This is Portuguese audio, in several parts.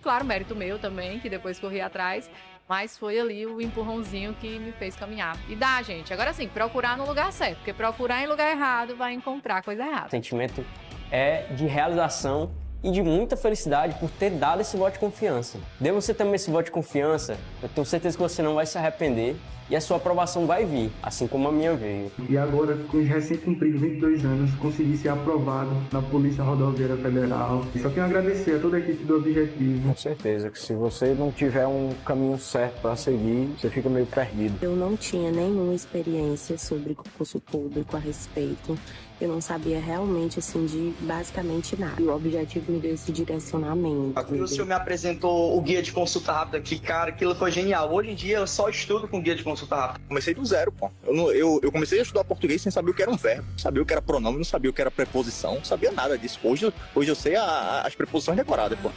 Claro, mérito meu também, que depois corri atrás, mas foi ali o empurrãozinho que me fez caminhar. E dá, gente. Agora sim, procurar no lugar certo, porque procurar em lugar errado vai encontrar coisa errada. O sentimento é de realização e de muita felicidade por ter dado esse voto de confiança. Dê você também esse voto de confiança, eu tenho certeza que você não vai se arrepender e a sua aprovação vai vir, assim como a minha veio. E agora, com os recém-cumpridos 22 anos, consegui ser aprovado na Polícia Rodoviária Federal. E só tenho a agradecer a toda a equipe do Objetivo. Com certeza que se você não tiver um caminho certo para seguir, você fica meio perdido. Eu não tinha nenhuma experiência sobre concurso público a respeito. Eu não sabia realmente, assim, de basicamente nada. E o Objetivo me deu esse direcionamento. O senhor me apresentou o guia de consulta rápida, que, cara, aquilo foi genial. Hoje em dia eu só estudo com guia de consulta rápida. Comecei do zero, pô. Eu comecei a estudar português sem saber o que era um verbo, não sabia o que era pronome, não sabia o que era preposição, não sabia nada disso. Hoje eu sei as preposições decoradas, pô.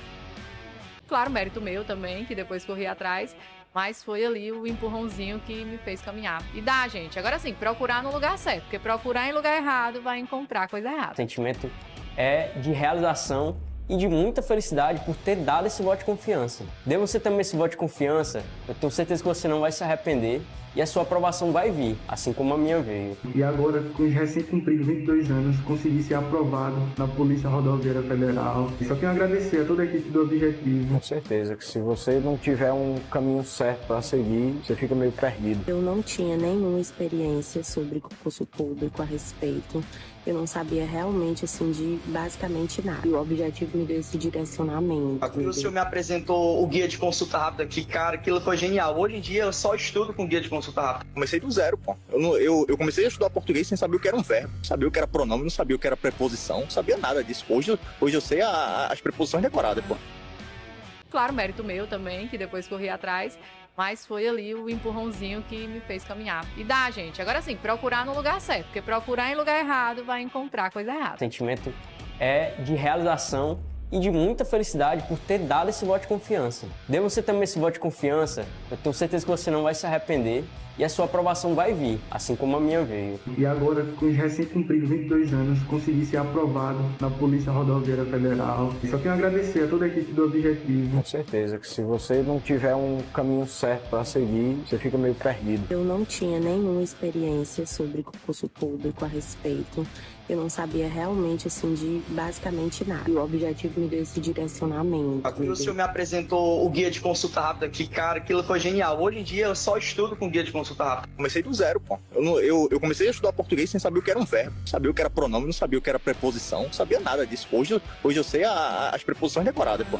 Claro, mérito meu também, que depois corri atrás, mas foi ali o empurrãozinho que me fez caminhar. E dá, gente. Agora sim, procurar no lugar certo, porque procurar em lugar errado vai encontrar coisa errada. O sentimento é de realização e de muita felicidade por ter dado esse voto de confiança. Dê você também esse voto de confiança, eu tenho certeza que você não vai se arrepender e a sua aprovação vai vir, assim como a minha veio. E agora, com os recém-cumpridos 22 anos, consegui ser aprovado na Polícia Rodoviária Federal. E só tenho a agradecer a toda a equipe do Objetivo. Com certeza que se você não tiver um caminho certo para seguir, você fica meio perdido. Eu não tinha nenhuma experiência sobre concurso público a respeito. Eu não sabia realmente, assim, de basicamente nada. E o Objetivo me deu esse direcionamento. O senhor me apresentou o guia de consulta rápida, que, cara, aquilo foi genial. Hoje em dia eu só estudo com guia de consulta rápida. Comecei do zero, pô. Eu comecei a estudar português sem saber o que era um verbo, não sabia o que era pronome, não sabia o que era preposição, não sabia nada disso. Hoje eu sei as preposições decoradas, pô. Claro, mérito meu também, que depois corri atrás, mas foi ali o empurrãozinho que me fez caminhar. E dá, gente. Agora sim, procurar no lugar certo, porque procurar em lugar errado vai encontrar coisa errada. O sentimento é de realização e de muita felicidade por ter dado esse voto de confiança. Dê você também esse voto de confiança, eu tenho certeza que você não vai se arrepender e a sua aprovação vai vir, assim como a minha veio. E agora, com os recém-cumpridos 22 anos, consegui ser aprovado na Polícia Rodoviária Federal. E só tenho a agradecer a toda a equipe do Objetivo. Com certeza que se você não tiver um caminho certo para seguir, você fica meio perdido. Eu não tinha nenhuma experiência sobre concurso público a respeito. Eu não sabia realmente, assim, de basicamente nada. E o Objetivo me deu esse direcionamento. O senhor me apresentou o guia de consulta rápida, que, cara, aquilo foi genial. Hoje em dia eu só estudo com guia de consulta rápida. Comecei do zero, pô. Eu comecei a estudar português sem saber o que era um verbo, não sabia o que era pronome, não sabia o que era preposição, não sabia nada disso. Hoje eu sei as preposições decoradas, pô.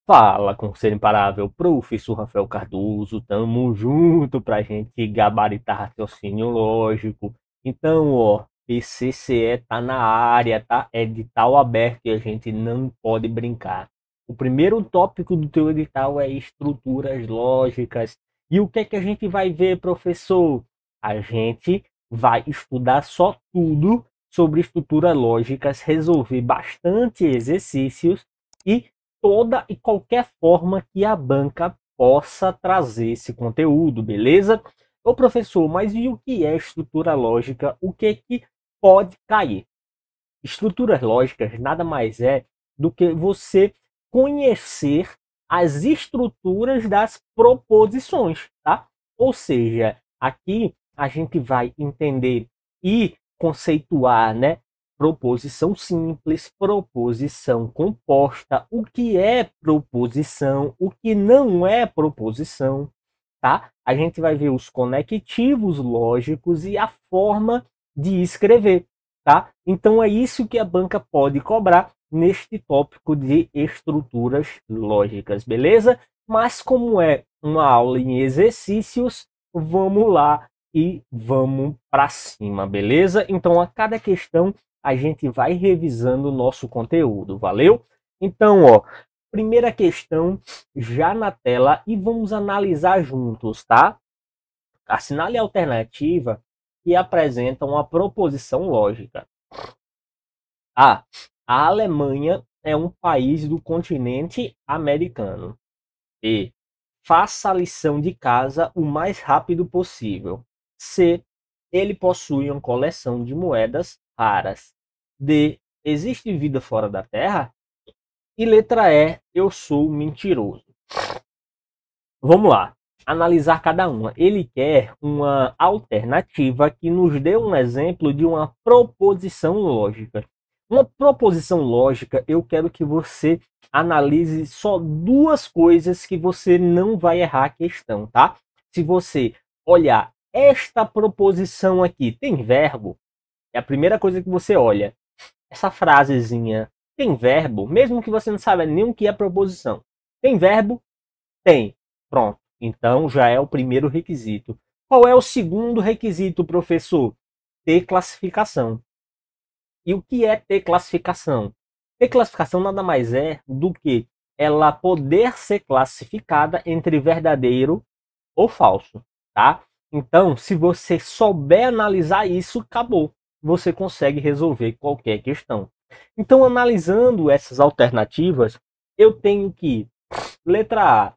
Fala, Conselho Imparável, professor Rafael Cardoso, tamo junto pra gente gabaritar raciocínio lógico. Então, ó, PCCE tá na área, tá? Edital aberto e a gente não pode brincar. O primeiro tópico do teu edital é estruturas lógicas. E o que é que a gente vai ver, professor? A gente vai estudar só tudo sobre estruturas lógicas, resolver bastante exercícios e toda e qualquer forma que a banca possa trazer esse conteúdo, beleza? Ô professor, mas e o que é estrutura lógica? O que é que pode cair? Estruturas lógicas nada mais é do que você conhecer as estruturas das proposições, tá? Ou seja, aqui a gente vai entender e conceituar, né? Proposição simples, proposição composta, o que é proposição, o que não é proposição, tá? A gente vai ver os conectivos lógicos e a forma de escrever, tá? Então é isso que a banca pode cobrar neste tópico de estruturas lógicas, beleza? Mas como é uma aula em exercícios, vamos lá e vamos para cima, beleza? Então a cada questão a gente vai revisando o nosso conteúdo, valeu? Então, ó, primeira questão já na tela e vamos analisar juntos, tá? Assinale a alternativa que apresenta uma proposição lógica. A. A Alemanha é um país do continente americano. B. Faça a lição de casa o mais rápido possível. C. Ele possui uma coleção de moedas raras. D. Existe vida fora da Terra? E letra E, eu sou mentiroso. Vamos lá, analisar cada uma. Ele quer uma alternativa que nos dê um exemplo de uma proposição lógica. Uma proposição lógica, eu quero que você analise só duas coisas que você não vai errar a questão, tá? Se você olhar esta proposição aqui, tem verbo? É a primeira coisa que você olha. Essa frasezinha tem verbo? Mesmo que você não saiba nem o que é proposição. Tem verbo? Tem. Pronto. Então já é o primeiro requisito. Qual é o segundo requisito, professor? Ter classificação. E o que é ter classificação? Ter classificação nada mais é do que ela poder ser classificada entre verdadeiro ou falso, tá? Então, se você souber analisar isso, acabou. Você consegue resolver qualquer questão. Então, analisando essas alternativas, eu tenho que, letra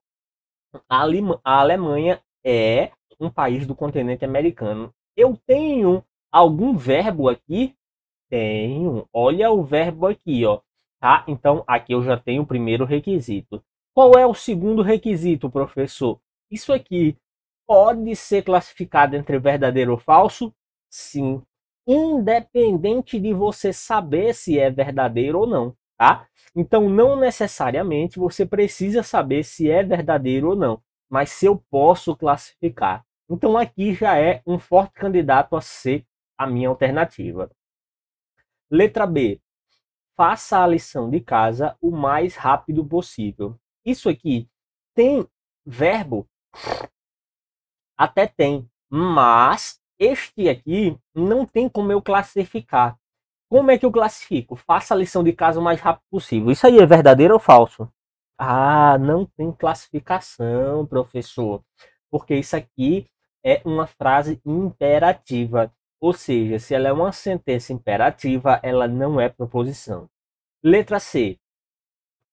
A, a Alemanha é um país do continente americano. Eu tenho algum verbo aqui? Tenho. Olha o verbo aqui, ó. Tá? Então, aqui eu já tenho o primeiro requisito. Qual é o segundo requisito, professor? Isso aqui pode ser classificado entre verdadeiro ou falso? Sim. Independente de você saber se é verdadeiro ou não, tá? Então, não necessariamente você precisa saber se é verdadeiro ou não, mas se eu posso classificar. Então, aqui já é um forte candidato a ser a minha alternativa. Letra B. Faça a lição de casa o mais rápido possível. Isso aqui tem verbo? Até tem, mas este aqui não tem como eu classificar. Como é que eu classifico? Faça a lição de casa o mais rápido possível. Isso aí é verdadeiro ou falso? Ah, não tem classificação, professor. Porque isso aqui é uma frase imperativa. Ou seja, se ela é uma sentença imperativa, ela não é proposição. Letra C.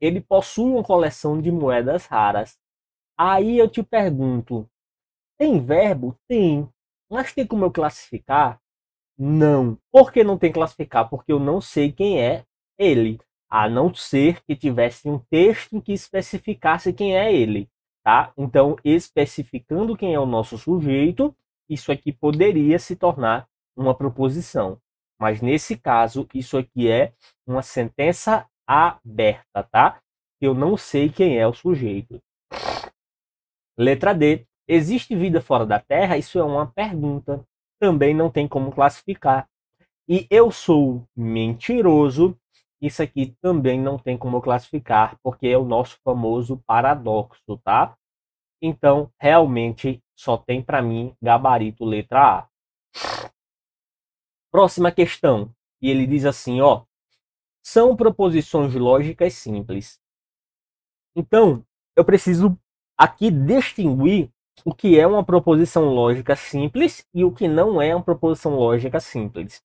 Ele possui uma coleção de moedas raras. Aí eu te pergunto, tem verbo? Tem. Mas tem como eu classificar? Não. Por que não tem classificar? Porque eu não sei quem é ele. A não ser que tivesse um texto que especificasse quem é ele. Tá? Então, especificando quem é o nosso sujeito, isso aqui poderia se tornar uma proposição. Mas nesse caso, isso aqui é uma sentença aberta, tá? Eu não sei quem é o sujeito. Letra D. Existe vida fora da Terra? Isso é uma pergunta. Também não tem como classificar. E eu sou mentiroso. Isso aqui também não tem como classificar, porque é o nosso famoso paradoxo, tá? Então, realmente, só tem para mim gabarito letra A. Próxima questão. E ele diz assim, ó. São proposições lógicas simples. Então, eu preciso aqui distinguir o que é uma proposição lógica simples e o que não é uma proposição lógica simples.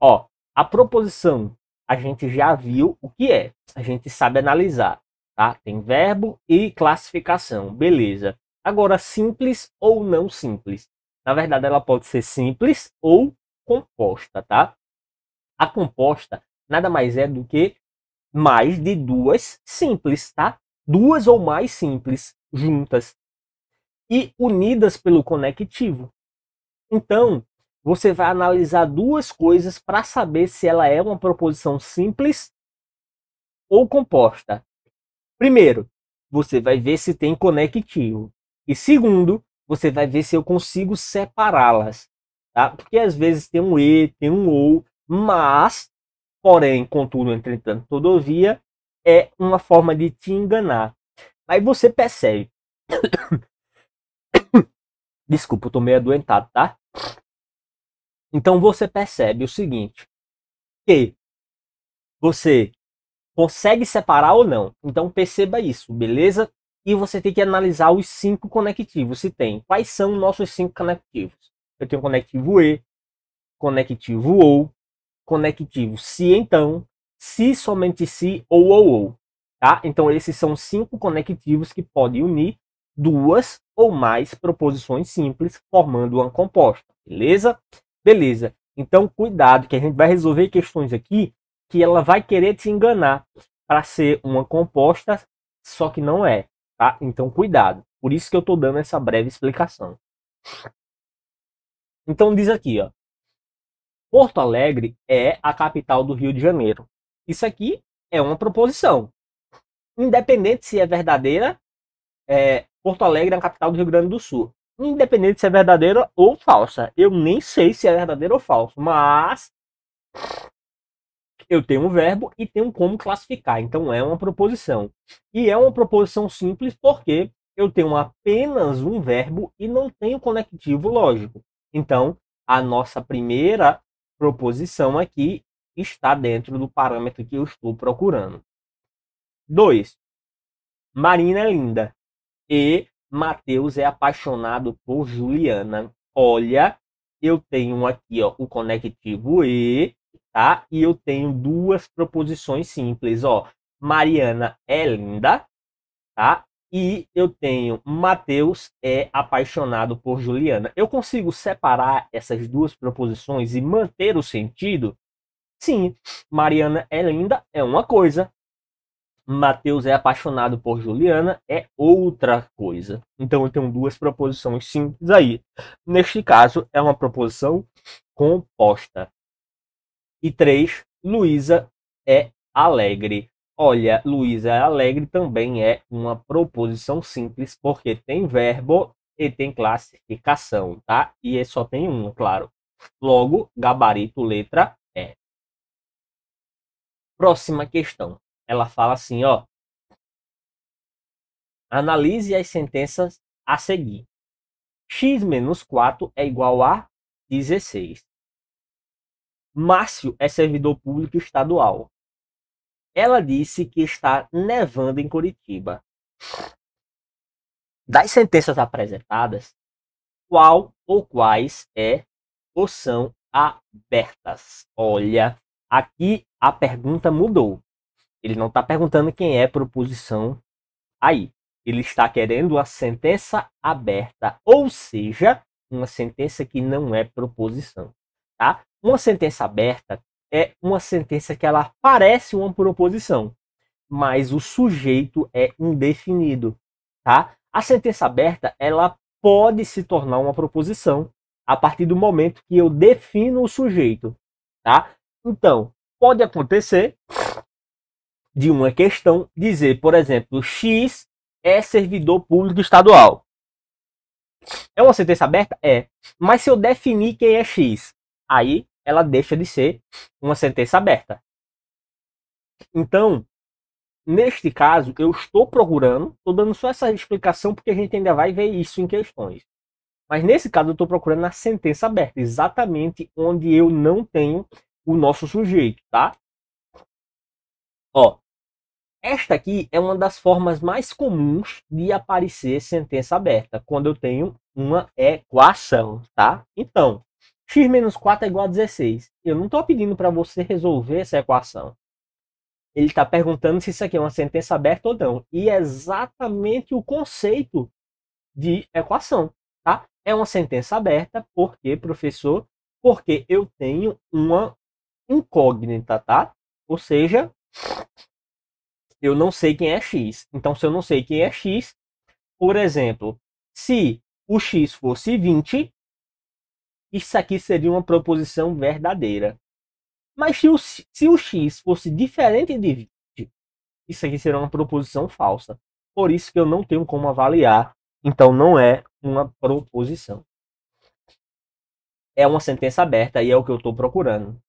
Ó, a proposição a gente já viu o que é. A gente sabe analisar, tá? Tem verbo e classificação, beleza. Agora, simples ou não simples. Na verdade, ela pode ser simples ou composta, tá? A composta nada mais é do que mais de duas simples, tá? Duas ou mais simples juntas e unidas pelo conectivo. Então, você vai analisar duas coisas para saber se ela é uma proposição simples ou composta. Primeiro, você vai ver se tem conectivo. E segundo, você vai ver se eu consigo separá-las. Tá? Porque às vezes tem um e, tem um ou, mas, porém, contudo, entretanto, todavia, é uma forma de te enganar. Aí você percebe. Desculpa, eu tô meio adoentado, tá? Então você percebe o seguinte, que você consegue separar ou não. Então perceba isso, beleza? E você tem que analisar os 5 conectivos, se tem. Quais são os nossos 5 conectivos? Eu tenho conectivo e, conectivo ou, conectivo se então, se somente se ou. Tá? Então esses são 5 conectivos que podem unir duas ou mais proposições simples formando uma composta, beleza? Beleza. Então cuidado que a gente vai resolver questões aqui que ela vai querer te enganar. para ser uma composta, só que não é, tá? Então cuidado. Por isso que eu estou dando essa breve explicação. Então diz aqui, ó. Porto Alegre é a capital do Rio de Janeiro. Isso aqui é uma proposição. Independente se é verdadeira, Porto Alegre é a capital do Rio Grande do Sul. Independente se é verdadeira ou falsa. Eu nem sei se é verdadeiro ou falso, mas eu tenho um verbo e tenho como classificar. Então é uma proposição. E é uma proposição simples porque eu tenho apenas um verbo e não tenho conectivo lógico. Então, a nossa primeira proposição aqui está dentro do parâmetro que eu estou procurando. 2. Marina é linda e Mateus é apaixonado por Juliana. Olha, eu tenho aqui, ó, o conectivo e, tá? E eu tenho duas proposições simples, ó. Mariana é linda, tá? E eu tenho Mateus é apaixonado por Juliana. Eu consigo separar essas duas proposições e manter o sentido? Sim, Mariana é linda é uma coisa. Mateus é apaixonado por Juliana é outra coisa. Então eu tenho duas proposições simples aí. Neste caso, é uma proposição composta. E 3, Luísa é alegre. Olha, Luísa é alegre também é uma proposição simples, porque tem verbo e tem classificação, tá? E só tem uma, claro. Logo, gabarito, letra E. Próxima questão. Ela fala assim, ó. Analise as sentenças a seguir. X menos 4 é igual a 16. Márcio é servidor público estadual. Ela disse que está nevando em Curitiba. Das sentenças apresentadas, qual ou quais ou são abertas? Olha, aqui a pergunta mudou. Ele não está perguntando quem é proposição aí. Ele está querendo uma sentença aberta, ou seja, uma sentença que não é proposição. Tá? Uma sentença aberta é uma sentença que ela parece uma proposição, mas o sujeito é indefinido. Tá? A sentença aberta ela pode se tornar uma proposição a partir do momento que eu defino o sujeito. Tá? Então, pode acontecer de uma questão dizer, por exemplo, X é servidor público estadual. É uma sentença aberta? É. Mas se eu definir quem é X, aí ela deixa de ser uma sentença aberta. Então, neste caso, eu estou procurando, estou dando só essa explicação porque a gente ainda vai ver isso em questões. Mas nesse caso eu estou procurando a sentença aberta, exatamente onde eu não tenho o nosso sujeito, tá? Ó, esta aqui é uma das formas mais comuns de aparecer sentença aberta, quando eu tenho uma equação, tá? Então, x menos 4 é igual a 16. Eu não estou pedindo para você resolver essa equação. Ele está perguntando se isso aqui é uma sentença aberta ou não. E é exatamente o conceito de equação, tá? É uma sentença aberta, por quê, professor? Porque eu tenho uma incógnita, tá? Ou seja, eu não sei quem é X. Então, se eu não sei quem é X, por exemplo, se o X fosse 20, isso aqui seria uma proposição verdadeira. Mas se o X fosse diferente de 20, isso aqui seria uma proposição falsa. Por isso que eu não tenho como avaliar. Então, não é uma proposição. É uma sentença aberta e é o que eu estou procurando.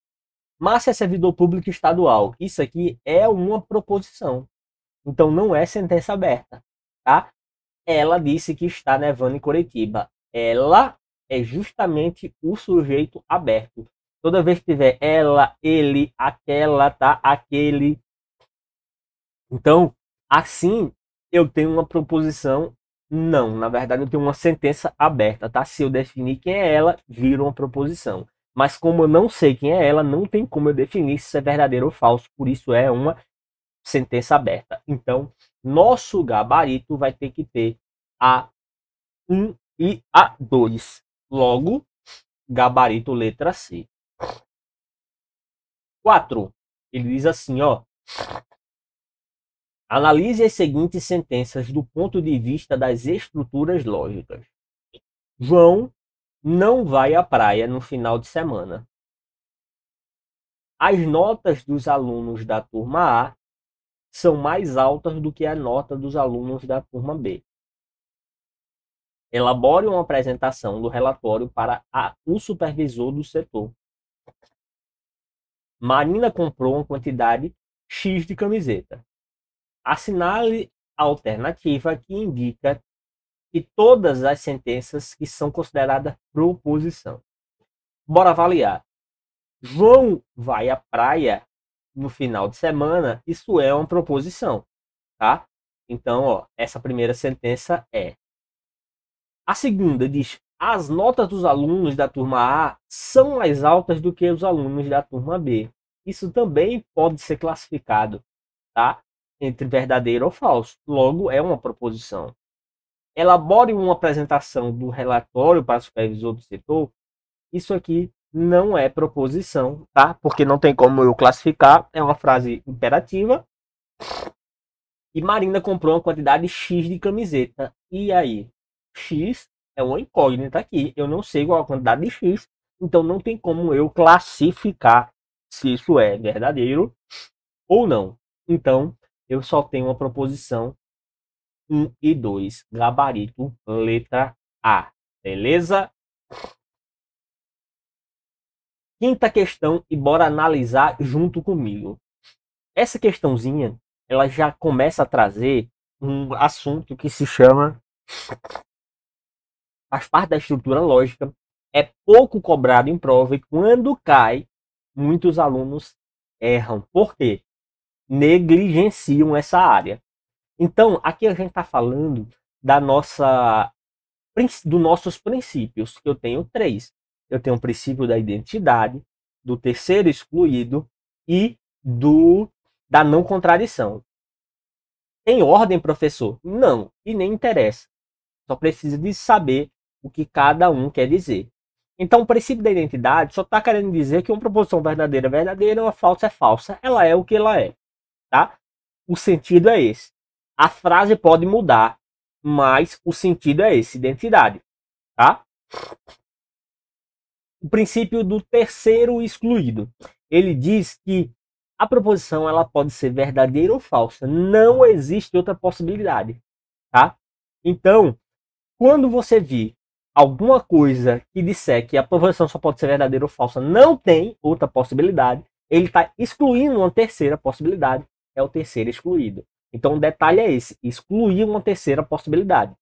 Márcia é servidor público estadual. Isso aqui é uma proposição. Então, não é sentença aberta. Tá? Ela disse que está nevando em Curitiba. Ela é justamente o sujeito aberto. Toda vez que tiver ela, ele, aquela, tá? Aquele. Então, assim, eu tenho uma proposição. Não, na verdade, eu tenho uma sentença aberta, tá? Se eu definir quem é ela, vira uma proposição. Mas como eu não sei quem é ela, não tem como eu definir se é verdadeiro ou falso. Por isso é uma sentença aberta. Então, nosso gabarito vai ter que ter A1 e A2. Logo, gabarito letra C. 4. Ele diz assim, ó. Analise as seguintes sentenças do ponto de vista das estruturas lógicas. João não vai à praia no final de semana. As notas dos alunos da turma A são mais altas do que a nota dos alunos da turma B. Elabore uma apresentação do relatório para o supervisor do setor. Marina comprou uma quantidade X de camiseta. Assinale a alternativa que indica que todas as sentenças que são consideradas proposição. Bora avaliar. João vai à praia no final de semana, isso é uma proposição, tá? Então, ó, essa primeira sentença é. A segunda diz: as notas dos alunos da turma A são mais altas do que os alunos da turma B. Isso também pode ser classificado, tá? Entre verdadeiro ou falso. Logo, é uma proposição. Elabore uma apresentação do relatório para o supervisor do setor. Isso aqui não é proposição, tá? Porque não tem como eu classificar. É uma frase imperativa. E Marina comprou uma quantidade X de camiseta. E aí? X é uma incógnita aqui. Eu não sei qual a quantidade de X. Então não tem como eu classificar se isso é verdadeiro ou não. Então, eu só tenho uma proposição 1 e 2. Gabarito, letra A. Beleza? Quinta questão e bora analisar junto comigo. Essa questãozinha, ela já começa a trazer um assunto que se chama, faz parte da estrutura lógica, é pouco cobrado em prova e quando cai, muitos alunos erram. Por quê? Negligenciam essa área. Então, aqui a gente está falando dos nossos princípios, que eu tenho 3. Eu tenho o princípio da identidade, do terceiro excluído e da não contradição. Tem ordem, professor? Não, e nem interessa. Só precisa de saber o que cada um quer dizer. Então, o princípio da identidade só está querendo dizer que uma proposição verdadeira é verdadeira, uma falsa é falsa. Ela é o que ela é, tá? O sentido é esse. A frase pode mudar, mas o sentido é esse, identidade, tá? O princípio do terceiro excluído. Ele diz que a proposição ela pode ser verdadeira ou falsa. Não existe outra possibilidade, tá? Então, quando você vir alguma coisa que disser que a proposição só pode ser verdadeira ou falsa, não tem outra possibilidade, ele está excluindo uma terceira possibilidade, é o terceiro excluído. Então, o detalhe é esse, excluir uma terceira possibilidade.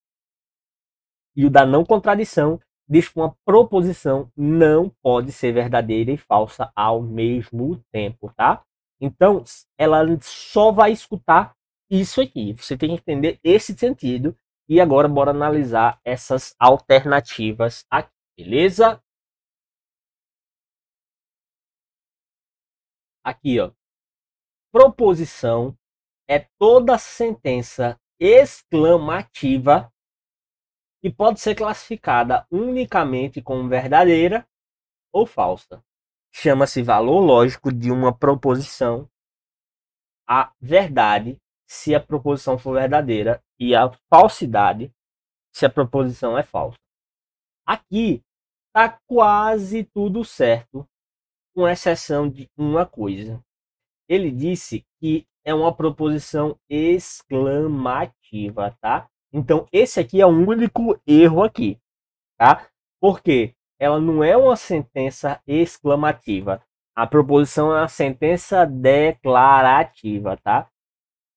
E o da não contradição diz que uma proposição não pode ser verdadeira e falsa ao mesmo tempo, tá? Então, ela só vai escutar isso aqui. Você tem que entender esse sentido. E agora, bora analisar essas alternativas aqui, beleza? Aqui, ó. Proposição é toda sentença exclamativa que pode ser classificada unicamente como verdadeira ou falsa. Chama-se valor lógico de uma proposição a verdade se a proposição for verdadeira e a falsidade se a proposição é falsa. Aqui está quase tudo certo, com exceção de uma coisa. Ele disse que é uma proposição exclamativa, tá? Então, esse aqui é o único erro aqui, tá? Porque ela não é uma sentença exclamativa. A proposição é uma sentença declarativa, tá?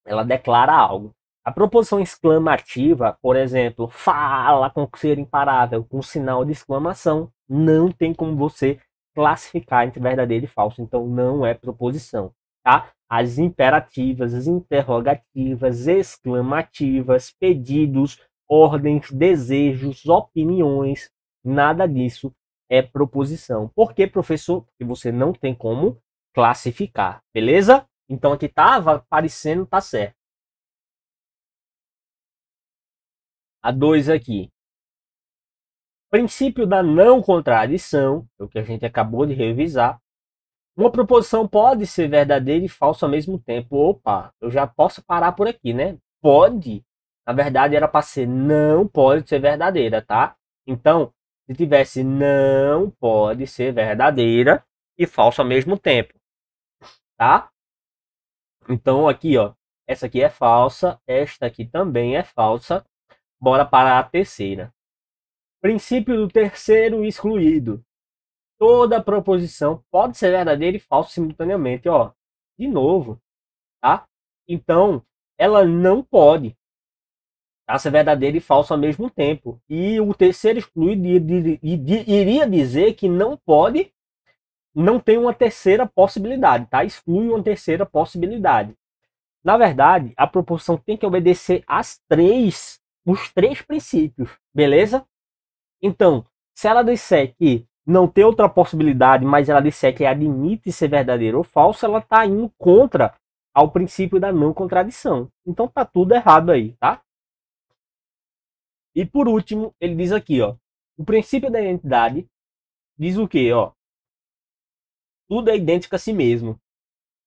Ela declara algo. A proposição exclamativa, por exemplo, fala com ser imparável, com sinal de exclamação, não tem como você classificar entre verdadeiro e falso. Então, não é proposição, tá? As imperativas, as interrogativas, exclamativas, pedidos, ordens, desejos, opiniões, nada disso é proposição. Por que, professor? Porque você não tem como classificar, beleza? Então aqui estava aparecendo, tá certo. A 2 aqui. Princípio da não contradição, é o que a gente acabou de revisar. Uma proposição pode ser verdadeira e falsa ao mesmo tempo. Opa, eu já posso parar por aqui, né? Pode. Na verdade, era para ser não pode ser verdadeira, tá? Então, se tivesse não pode ser verdadeira e falsa ao mesmo tempo, tá? Então, aqui, ó, essa aqui é falsa, esta aqui também é falsa. Bora para a terceira. Princípio do terceiro excluído. Toda proposição pode ser verdadeira e falsa simultaneamente, ó. De novo, tá? Então, ela não pode ser verdadeira e falsa ao mesmo tempo. E o terceiro excluído iria dizer que não pode, não tem uma terceira possibilidade, tá? Exclui uma terceira possibilidade. Na verdade, a proposição tem que obedecer os três princípios, beleza? Então, se ela disser que não tem outra possibilidade, mas ela disser que admite ser verdadeiro ou falso, ela está indo contra ao princípio da não contradição. Então tá tudo errado aí, tá? E por último, ele diz aqui, ó, o princípio da identidade diz o quê, ó? Tudo é idêntico a si mesmo.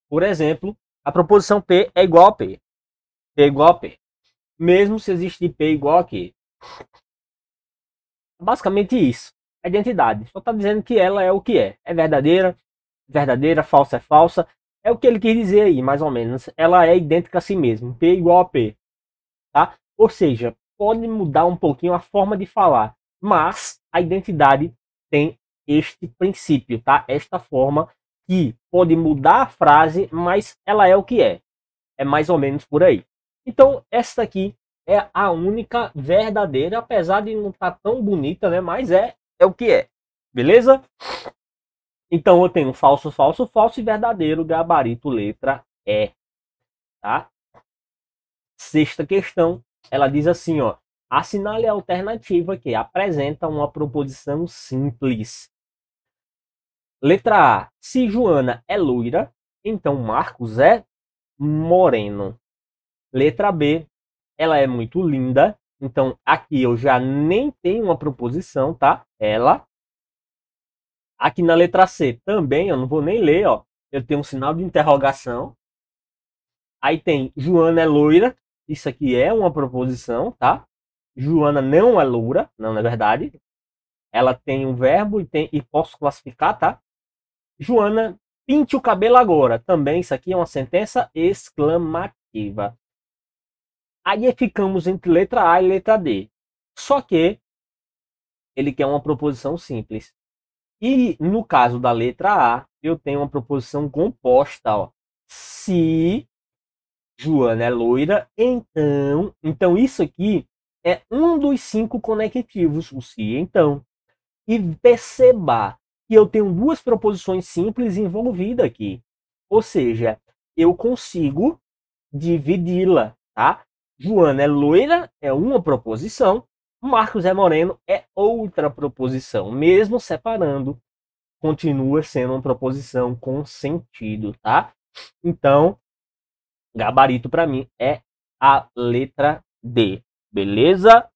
Por exemplo, a proposição P é igual a P. P é igual a P. Mesmo se existir P igual a Q. Basicamente isso. A identidade. Só está dizendo que ela é o que é. É verdadeira, verdadeira, falsa é falsa. É o que ele quis dizer aí, mais ou menos. Ela é idêntica a si mesma. P igual a P. Tá? Ou seja, pode mudar um pouquinho a forma de falar. Mas a identidade tem este princípio, tá? Esta forma que pode mudar a frase, mas ela é o que é. É mais ou menos por aí. Então, esta aqui é a única verdadeira, apesar de não estar tão bonita, né? Mas é o que é. Beleza? Então, eu tenho falso, falso, falso e verdadeiro, gabarito, letra E. Tá? Sexta questão, ela diz assim, ó. Assinale a alternativa que apresenta uma proposição simples. Letra A. Se Joana é loira, então Marcos é moreno. Letra B. Ela é muito linda. Então, aqui eu já nem tenho uma proposição, tá? Ela. Aqui na letra C também, eu não vou nem ler, ó. Eu tenho um sinal de interrogação. Aí tem Joana é loira. Isso aqui é uma proposição, tá? Joana não é loura. Não, é verdade. Ela tem um verbo e posso classificar, tá? Joana, pinte o cabelo agora. Também isso aqui é uma sentença exclamativa. Aí ficamos entre letra A e letra D. Só que ele quer uma proposição simples. E no caso da letra A, eu tenho uma proposição composta. Ó. Se Joana é loira, então isso aqui é um dos 5 conectivos. O se, então. E perceba que eu tenho duas proposições simples envolvidas aqui. Ou seja, eu consigo dividi-la, tá? Joana é loira é uma proposição, Marcos é moreno é outra proposição. Mesmo separando, continua sendo uma proposição com sentido, tá? Então, gabarito para mim é a letra D, beleza?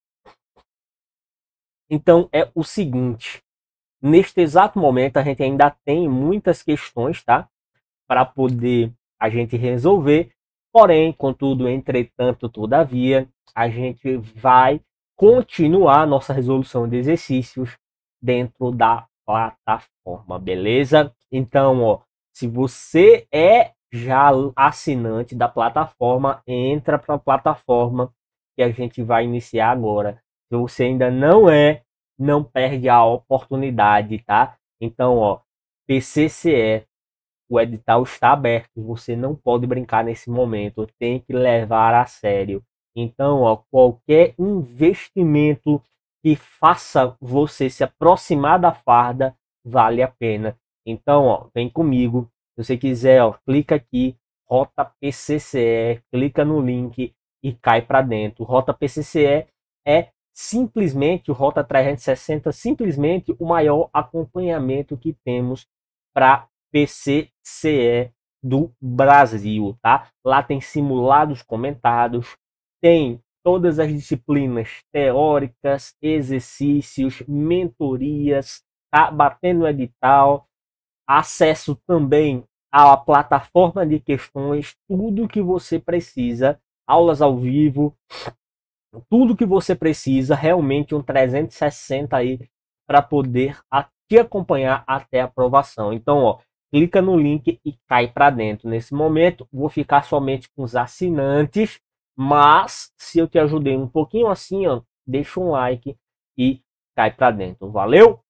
Então, é o seguinte. Neste exato momento, a gente ainda tem muitas questões, tá? Para poder a gente resolver. Porém, contudo, entretanto, todavia, a gente vai continuar nossa resolução de exercícios dentro da plataforma, beleza? Então, ó, se você é já assinante da plataforma, entra para a plataforma que a gente vai iniciar agora. Se você ainda não é, não perde a oportunidade, tá? Então, ó, PCCE, o edital está aberto, você não pode brincar nesse momento, tem que levar a sério. Então, ó, qualquer investimento que faça você se aproximar da farda, vale a pena. Então, ó, vem comigo. Se você quiser, ó, clica aqui, Rota PCCE, clica no link e cai para dentro. Rota PCCE é simplesmente o Rota 360, simplesmente o maior acompanhamento que temos para PCCE do Brasil, tá? Lá tem simulados comentados, tem todas as disciplinas teóricas, exercícios, mentorias, tá? Batendo edital, acesso também à plataforma de questões, tudo que você precisa, aulas ao vivo, tudo que você precisa, realmente um 360 aí para poder te acompanhar até a aprovação. Então, ó, clica no link e cai para dentro. Nesse momento, vou ficar somente com os assinantes, mas se eu te ajudei um pouquinho assim, ó, deixa um like e cai para dentro. Valeu?